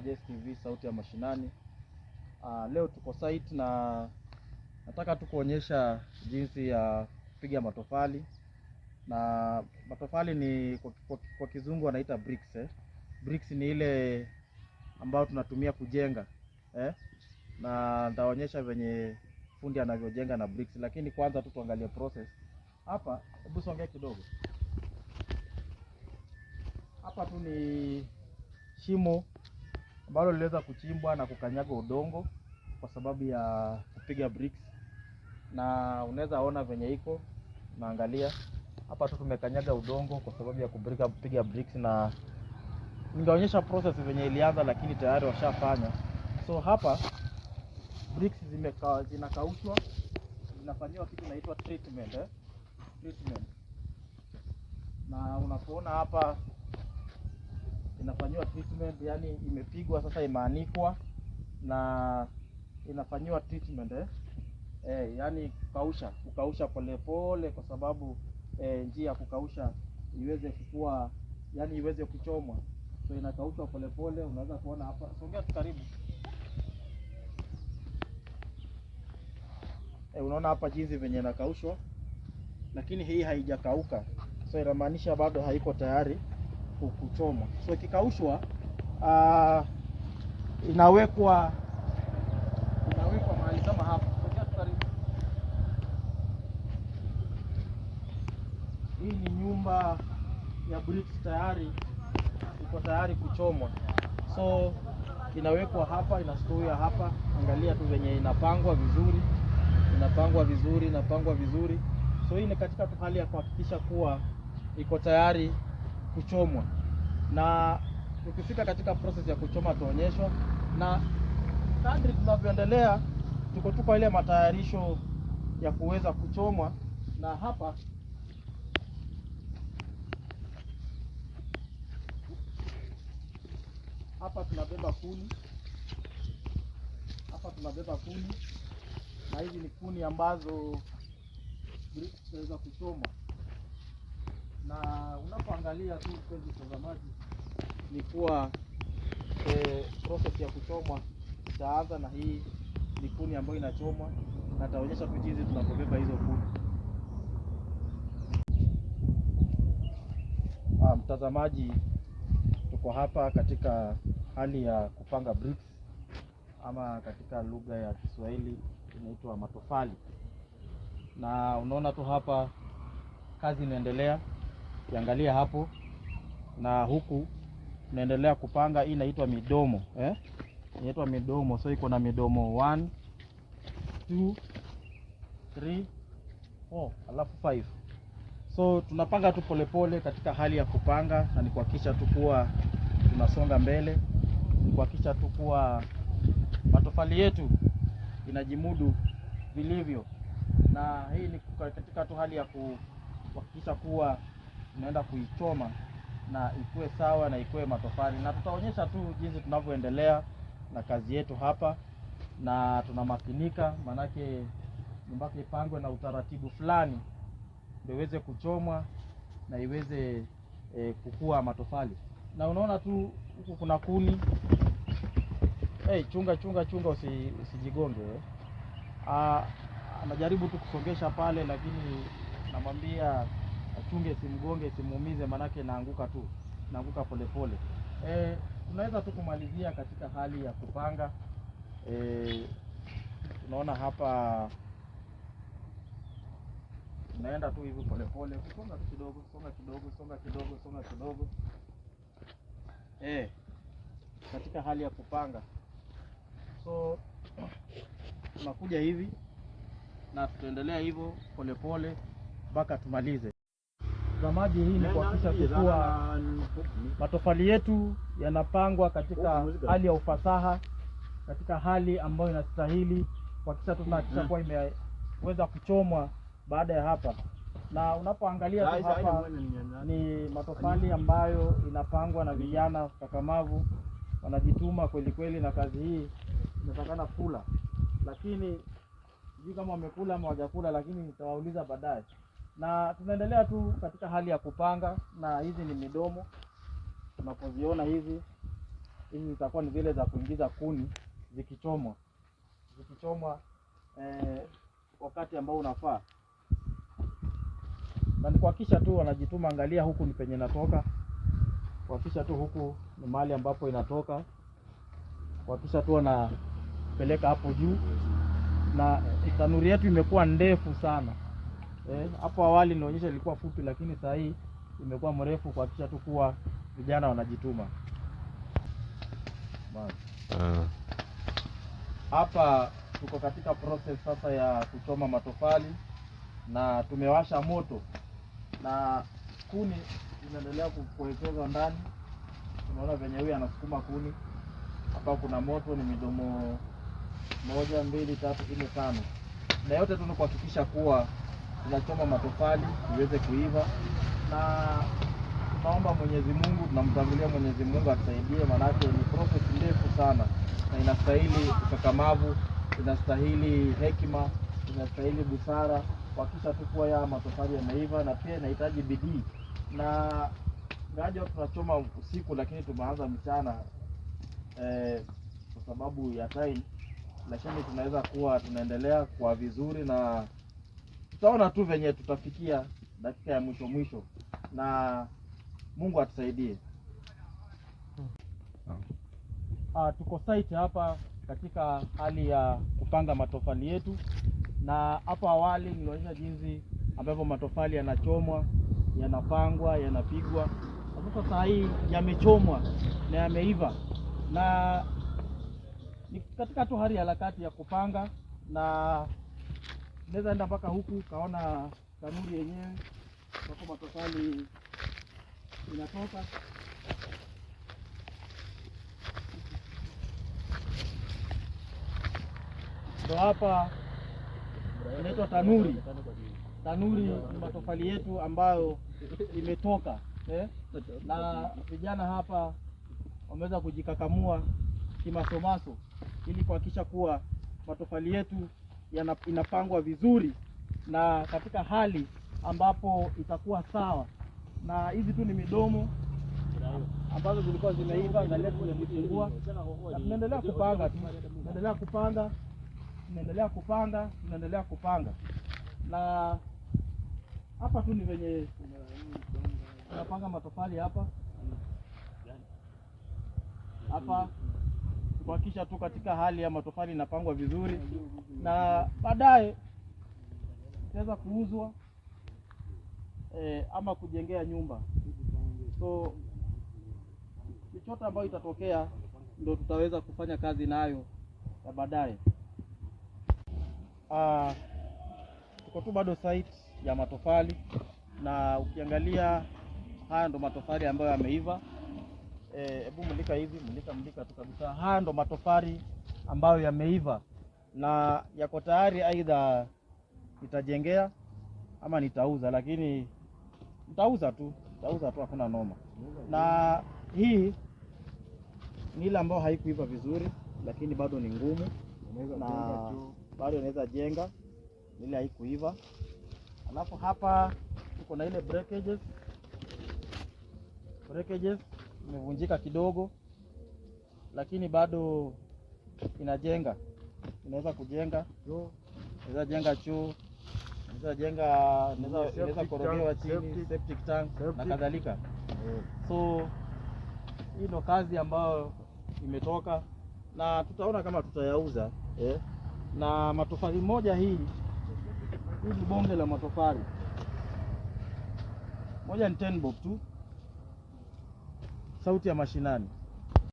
Jess TV, sauti ya mashinani. Leo tuko site na nataka tu kuonyesha jinsi ya kupiga matofali. Na matofali ni kwa kizungu wanaita bricks. Bricks ni ile ambayo tunatumia kujenga. Na nitaonyesha venye fundi anavyojenga na bricks, lakini kwanza tu tuangalie process. Hapa, hebu songea kidogo. Hapa tu ni shimo ambalo liliweza kuchimbwa na kukanyaga udongo kwa sababu ya kupiga bricks, na unaweza ona venye iko. Naangalia hapa tu tumekanyaga udongo kwa sababu ya kupiga bricks, na ningeonyesha process venye ilianza, lakini tayari washafanya. So hapa bricks zinakaushwa, zinafanywa kitu inaitwa treatment. Na unapoona hapa inafanywa treatment, yani imepigwa sasa, imaanikwa na inafanywa treatment. Yani kukausha polepole, kwa sababu njia ya kukausha iweze kukua, yani iweze kuchomwa. So inakaushwa polepole. Unaweza kuona hapa, songea karibu. Unaona hapa jinsi venye inakaushwa, lakini hii haijakauka, so inamaanisha bado haiko tayari kuchomwa. So ikikaushwa inawekwa mahali kama hapa. Hii ni nyumba ya bricks, tayari iko tayari kuchomwa. So inawekwa hapa, inastoria hapa. Angalia tu venye inapangwa vizuri, So hii ni katika tu hali ya kuhakikisha kuwa iko tayari kuchomwa, na tukifika katika process ya kuchoma tuonyeshwa. Na kadri tunavyoendelea tuko kwa ile matayarisho ya kuweza kuchomwa. Na hapa tunabeba kuni, na hizi ni kuni ambazo tunaweza kuchoma. Na unapoangalia tu mpenzi mtazamaji, ni kuwa process ya kuchomwa itaanza, na hii ni kuni ambayo inachomwa, na taonyesha tu jinsi tunapobeba hizo kuni. Mtazamaji, tuko hapa katika hali ya kupanga bricks, ama katika lugha ya Kiswahili inaitwa matofali. Na unaona tu hapa kazi inaendelea, ukiangalia hapo, na huku tunaendelea kupanga. Hii inaitwa midomo, inaitwa midomo. So iko na midomo 1 2 3 4 alafu 5. So tunapanga tu polepole katika hali ya kupanga, na ni kuhakikisha tu kuwa tunasonga mbele, ni kuhakikisha tu kuwa matofali yetu inajimudu vilivyo. Na hii ni katika tu hali ya kuhakikisha kuwa tunaenda kuichoma na ikuwe sawa na ikuwe matofali. Na tutaonyesha tu jinsi tunavyoendelea na kazi yetu hapa, na tunamakinika, manake mpaka ipangwe na utaratibu fulani ndio iweze kuchomwa na iweze kukua matofali. Na unaona tu huku kuna kuni. Chunga usijigonge. Anajaribu tu kusongesha pale, lakini namwambia achunge, simgonge, simuumize, manake naanguka polepole. Tunaweza tu kumalizia katika hali ya kupanga. Unaona hapa tunaenda tu hivi polepole, songa kidogo. Katika hali ya kupanga. So tunakuja hivi na tutaendelea hivyo polepole mpaka tumalize. Mtazamaji, hii ni kuhakikisha kuwa matofali yetu yanapangwa katika hali ya ufasaha, katika hali ambayo inastahili, kuhakikisha tunahakikisha kuwa imeweza kuchomwa baada ya hapa. Na unapoangalia tu hapa ni matofali ambayo inapangwa na vijana kakamavu, wanajituma kweli kweli, na kazi hii inatakana kula, lakini sijui kama wamekula ama hawajakula, lakini nitawauliza baadaye. Na tunaendelea tu katika hali ya kupanga, na hizi ni midomo tunapoziona hizi. hizi zitakuwa ni zile za kuingiza kuni zikichomwa wakati ambao unafaa. Na ni kuhakikisha tu wanajituma. Angalia huku ni penye natoka, kuhakikisha tu huku ni mahali ambapo inatoka, kuhakikisha tu wanapeleka hapo juu. Na tanuri yetu imekuwa ndefu sana. Hapo awali nionyesha ilikuwa fupi, lakini sasa hii imekuwa mrefu, kuhakikisha tu kuwa vijana wanajituma. Hapa tuko katika process sasa ya kuchoma matofali, na tumewasha moto na kuni zinaendelea kuwekezwa ndani. Unaona venye huyu anasukuma kuni. Hapa kuna moto, ni midomo 1, 2, 3, 4, 5. Na yote tu ni kuhakikisha kuwa tunachoma matofali iweze kuiva, na tunaomba Mwenyezi Mungu, tunamtangulia Mwenyezi Mungu atusaidie, maana ni process ndefu sana na inastahili ukakamavu, inastahili hekima, inastahili busara kuhakikisha tu kuwa ya matofali yameiva, na pia inahitaji bidii. Na ngaje tunachoma usiku, lakini tumeanza mchana kwa sababu ya time, lakini tunaweza kuwa tunaendelea kwa vizuri, na tutaona tu venye tutafikia dakika ya mwisho, na Mungu atusaidie. Tuko site hapa katika hali ya kupanga matofali yetu, na hapo awali nilionyesha jinsi ambavyo matofali yanachomwa, yanapangwa, yanapigwa. Sasa saa hii yamechomwa na yameiva, na ni katika tu hali ya harakati ya kupanga, na naweza enda mpaka huku kaona tanuri yenyewe kwa matofali inatoka. Ndio hapa inaitwa tanuri. Tanuri ni matofali yetu ambayo imetoka, na vijana hapa wameweza kujikakamua kimasomaso ili kuhakikisha kuwa matofali yetu inapangwa vizuri na katika hali ambapo itakuwa sawa. Na hizi tu ni midomo ambazo zilikuwa zimeiva, angalia tumezifungua, na tunaendelea kupanga tu, tunaendelea kupanga. Na hapa tu ni venye tunapanga matofali hapa kuhakikisha tu katika hali ya matofali inapangwa vizuri, na baadaye itaweza kuuzwa ama kujengea nyumba. So chochote ambayo itatokea ndio tutaweza kufanya kazi nayo ya baadaye. Tuko tu bado site ya matofali, na ukiangalia haya ndo matofali ambayo yameiva. Hebu mulika hivi, mulika tu kabisa. Haya ndo matofali ambayo yameiva na yako tayari, aidha nitajengea ama nitauza, lakini nitauza tu, hakuna noma. Na hii ni ile ambayo haikuiva vizuri, lakini bado ni ngumu, na bado inaweza jenga, ile haikuiva. Alafu hapa tuko na ile breakages imevunjika kidogo, lakini bado inajenga, inaweza kujenga, inaweza jenga choo, inaweza korogewa chini, septic tank na kadhalika. So hii ndo kazi ambayo imetoka, na tutaona kama tutayauza. Na matofali moja hii ni bonge la matofali moja, ni 10 bob tu, sauti ya mashinani.